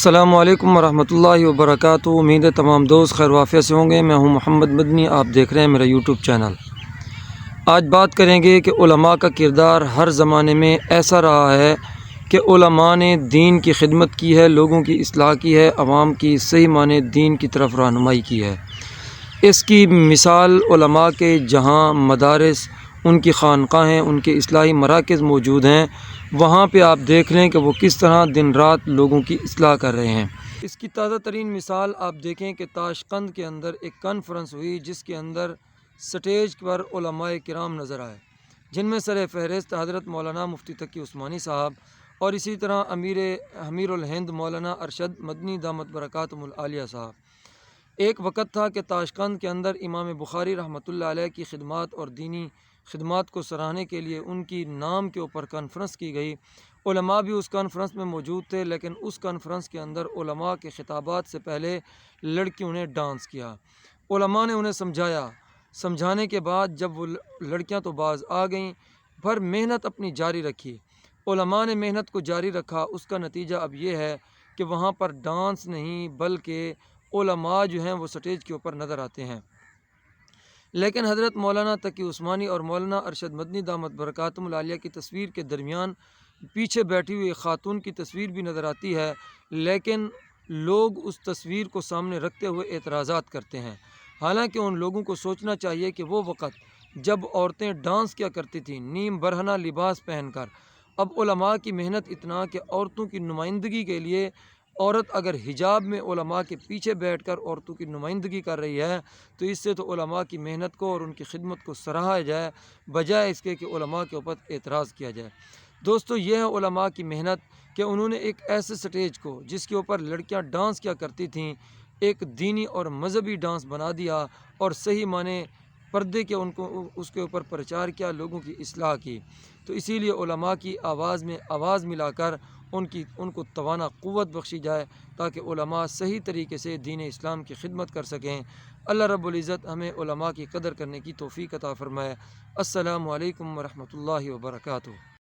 السلام علیکم ورحمۃ اللہ وبرکاتہ۔ امید ہے تمام دوست خیر وافیہ سے ہوں گے۔ میں ہوں محمد مدنی، آپ دیکھ رہے ہیں میرا یوٹیوب چینل۔ آج بات کریں گے کہ علماء کا کردار ہر زمانے میں ایسا رہا ہے کہ علماء نے دین کی خدمت کی ہے، لوگوں کی اصلاح کی ہے، عوام کی صحیح معنی دین کی طرف رہنمائی کی ہے۔ اس کی مثال علماء کے جہاں مدارس، ان کی خانقاہیں، ان کے اصلاحی مراکز موجود ہیں، وہاں پہ آپ دیکھ لیں کہ وہ کس طرح دن رات لوگوں کی اصلاح کر رہے ہیں۔ اس کی تازہ ترین مثال آپ دیکھیں کہ تاشقند کے اندر ایک کانفرنس ہوئی جس کے اندر سٹیج پر علماء کرام نظر آئے، جن میں سر فہرست حضرت مولانا مفتی تقی عثمانی صاحب اور اسی طرح امیر الہند مولانا ارشد مدنی دامت برکاتہم العالیہ صاحب۔ ایک وقت تھا کہ تاشقند کے اندر امام بخاری رحمۃ اللہ علیہ کی خدمات اور دینی خدمات کو سراہنے کے لیے ان کی نام کے اوپر کانفرنس کی گئی۔ علماء بھی اس کانفرنس میں موجود تھے، لیکن اس کانفرنس کے اندر علماء کے خطابات سے پہلے لڑکیوں نے ڈانس کیا۔ علماء نے انہیں سمجھانے کے بعد جب وہ لڑکیاں تو باز آ گئیں، پر محنت اپنی جاری رکھی۔ علماء نے محنت کو جاری رکھا، اس کا نتیجہ اب یہ ہے کہ وہاں پر ڈانس نہیں بلکہ علماء جو ہیں وہ سٹیج کے اوپر نظر آتے ہیں۔ لیکن حضرت مولانا تقی عثمانی اور مولانا ارشد مدنی دامت برکاتہم العالیہ کی تصویر کے درمیان پیچھے بیٹھی ہوئی خاتون کی تصویر بھی نظر آتی ہے، لیکن لوگ اس تصویر کو سامنے رکھتے ہوئے اعتراضات کرتے ہیں۔ حالانکہ ان لوگوں کو سوچنا چاہیے کہ وہ وقت جب عورتیں ڈانس کیا کرتی تھیں نیم برہنہ لباس پہن کر، اب علماء کی محنت اتنا کہ عورتوں کی نمائندگی کے لیے عورت اگر حجاب میں علماء کے پیچھے بیٹھ کر عورتوں کی نمائندگی کر رہی ہے تو اس سے تو علماء کی محنت کو اور ان کی خدمت کو سراہا جائے، بجائے اس کے کہ علماء کے اوپر اعتراض کیا جائے۔ دوستو، یہ ہے علماء کی محنت کہ انہوں نے ایک ایسے سٹیج کو جس کے اوپر لڑکیاں ڈانس کیا کرتی تھیں ایک دینی اور مذہبی ڈانس بنا دیا، اور صحیح معنی پردے کے اس کے اوپر پرچار کیا، لوگوں کی اصلاح کی۔ تو اسی لیے علماء کی آواز میں آواز ملا کر ان کو توانا قوت بخشی جائے تاکہ علماء صحیح طریقے سے دین اسلام کی خدمت کر سکیں۔ اللہ رب العزت ہمیں علماء کی قدر کرنے کی توفیق عطا فرمائے۔ السلام علیکم ورحمۃ اللہ وبرکاتہ۔